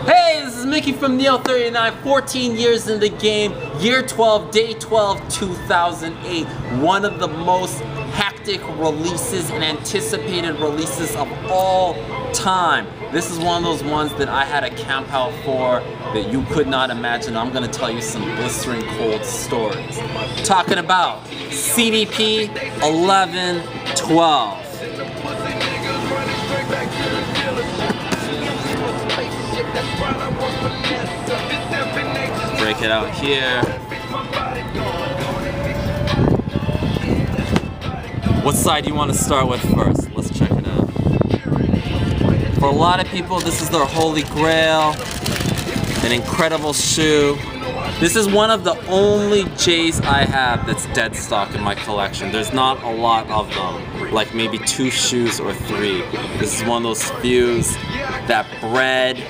Hey, this is Mickey from Neo 39, 14 years in the game, year 12, day 12, 2008. One of the most hectic releases and anticipated releases of all time. This is one of those ones that I had to camp out for that you could not imagine. I'm gonna tell you some blistering cold stories. Talking about CDP 1112. Break it out here. What side do you want to start with first? Let's check it out. For a lot of people, this is their holy grail. An incredible shoe. This is one of the only J's I have that's dead stock in my collection. There's not a lot of them, like maybe 2 shoes or 3. This is one of those fews that bred.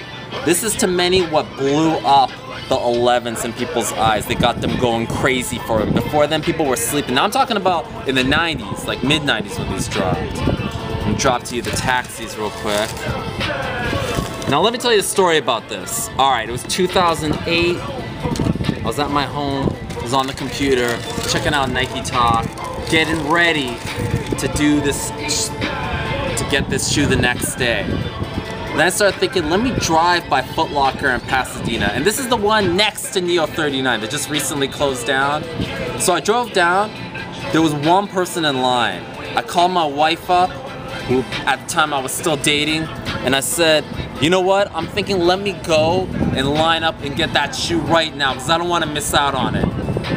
This is to many what blew up the 11s in people's eyes. They got them going crazy for them. Before then, people were sleeping. Now I'm talking about in the 90s, like mid-90s when these dropped. I'm drop to you the taxis real quick. Now let me tell you a story about this. Alright, it was 2008. I was at my home, I was on the computer, checking out Nike Talk, getting ready to do this, to get this shoe the next day. Then I started thinking, let me drive by Footlocker in Pasadena. And this is the one next to Neo 39 that just recently closed down. So I drove down, there was one person in line. I called my wife up, who at the time I was still dating, and I said, you know what, I'm thinking let me go and line up and get that shoe right now because I don't want to miss out on it.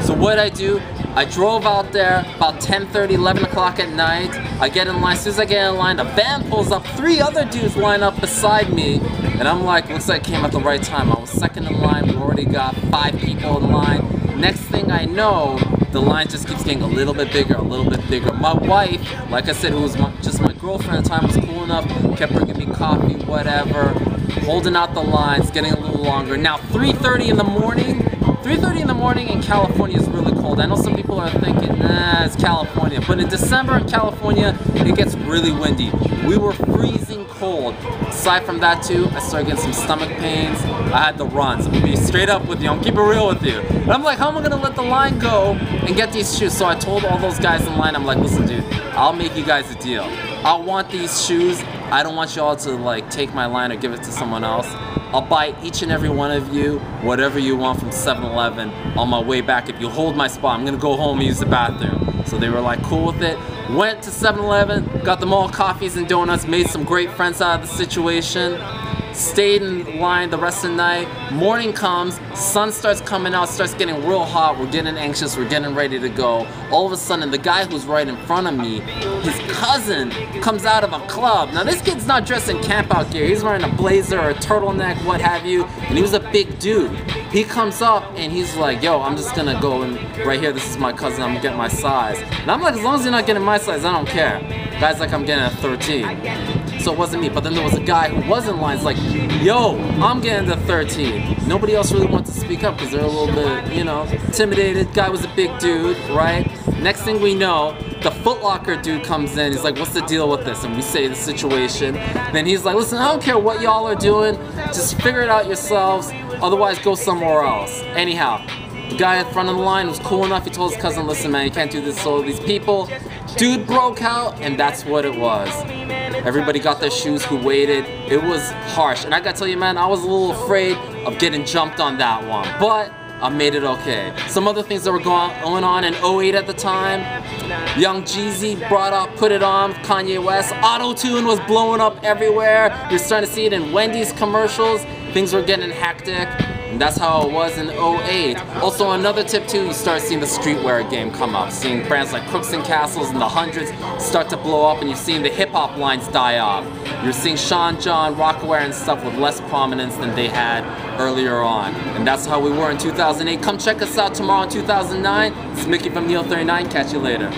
So what I do, I drove out there about 10:30, 11 o'clock at night. I get in line. As soon as I get in line, a van pulls up. 3 other dudes line up beside me. And I'm like, looks like I came at the right time. I was second in line. We already got 5 people in line. Next thing I know, the line just keeps getting a little bit bigger, a little bit bigger. My wife, like I said, who was just my girlfriend at the time, was cool enough, kept bringing me coffee, whatever, holding out the lines, getting a little longer. Now, 3:30 in the morning, 3:30 in the morning in California is really cold. I know some people are thinking, nah, it's California. But in December in California, it gets really windy. We were freezing cold. Aside from that too, I started getting some stomach pains. I had the runs. I'm gonna be straight up with you. I'm gonna keep it real with you. And I'm like, how am I gonna let the line go and get these shoes? So I told all those guys in line, I'm like, listen dude, I'll make you guys a deal. I want these shoes. I don't want y'all to like take my line or give it to someone else. I'll buy each and every one of you whatever you want from 7-Eleven on my way back. If you hold my spot, I'm gonna go home and use the bathroom. So they were like cool with it. Went to 7-Eleven, got them all coffees and donuts, made some great friends out of the situation. Stayed in line the rest of the night. Morning comes, sun starts coming out, starts getting real hot. We're getting anxious, we're getting ready to go. All of a sudden, the guy who's right in front of me, his cousin comes out of a club. Now this kid's not dressed in camp out gear. He's wearing a blazer or a turtleneck, what have you, and he was a big dude. He comes up and he's like, yo, I'm just gonna go and right here, this is my cousin, I'm gonna get my size. And I'm like, as long as you're not getting my size, I don't care. Guy's like, I'm getting a 13. So it wasn't me, but then there was a guy who was in line, like, yo, I'm getting the 13. Nobody else really wanted to speak up because they're a little bit, you know, intimidated. Guy was a big dude, right? Next thing we know, the Footlocker dude comes in. He's like, what's the deal with this? And we say the situation. Then he's like, listen, I don't care what y'all are doing. Just figure it out yourselves. Otherwise, go somewhere else. Anyhow, the guy in front of the line was cool enough. He told his cousin, listen, man, you can't do this to all these people. Dude broke out, and that's what it was. Everybody got their shoes who waited. It was harsh. And I gotta tell you, man, I was a little afraid of getting jumped on that one. But I made it okay. Some other things that were going on in 08 at the time. Young Jeezy put it on, Kanye West. Auto-tune was blowing up everywhere. You're starting to see it in Wendy's commercials. Things were getting hectic. And that's how it was in 08. Also, another tip too, you start seeing the streetwear game come up. Seeing brands like Crooks and Castles in the hundreds start to blow up, and you're seeing the hip-hop lines die off. You're seeing Sean John, Rockaware and stuff with less prominence than they had earlier on. And that's how we were in 2008. Come check us out tomorrow in 2009. This is Mickey from Neo 39. Catch you later.